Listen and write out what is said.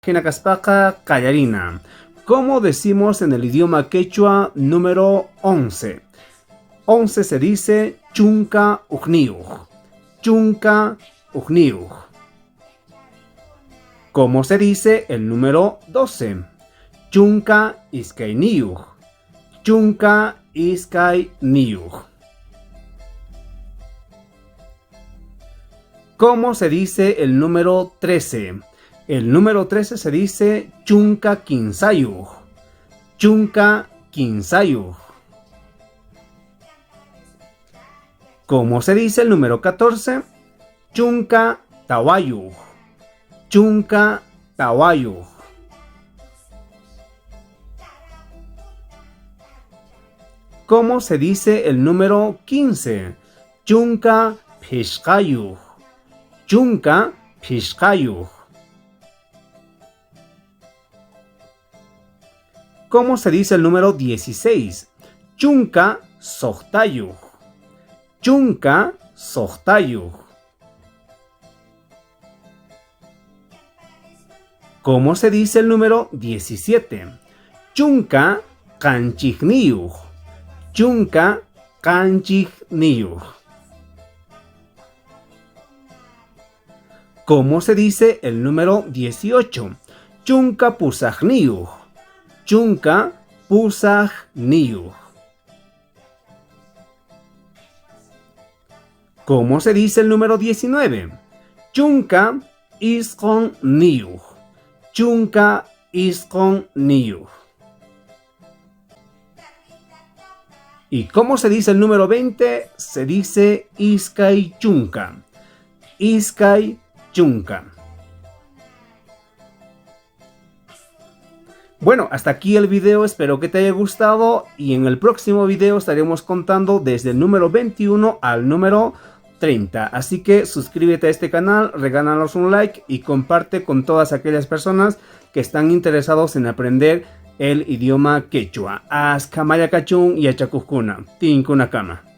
Hinakaspaka Callarina. ¿Cómo decimos en el idioma quechua número 11? 11 se dice chunka ugniuj. Chunka ugniuj. ¿Cómo se dice el número 12? Chunka iskainiuj. Chunka iskainiuj. ¿Cómo se dice el número 13? El número 13 se dice chunka kinsayuj. Chunka kinsayuj. ¿Cómo se dice el número 14? Chunka tawayuj. Chunka tawayuj. ¿Cómo se dice el número 15? Chunka pishkayuj. Chunka pishkayuj. ¿Cómo se dice el número 16? Chunka sohtayuj. Chunka sohtayuj. ¿Cómo se dice el número 17? Chunka kanchigniyuj. Chunka kanchigniyuj. ¿Cómo se dice el número 18? Chunka pusagniyuj. Chunka pusagniyuj. ¿Cómo se dice el número 19? Chunka isqonniyuj. Chunka isqonniyuj. ¿Y cómo se dice el número 20? Se dice iskay chunka. Iskay chunka. Bueno, hasta aquí el video, espero que te haya gustado y en el próximo video estaremos contando desde el número 21 al número 30. Así que suscríbete a este canal, regálanos un like y comparte con todas aquellas personas que están interesados en aprender el idioma quechua. Askamaya kachun y achakukuna. Tinkunakama.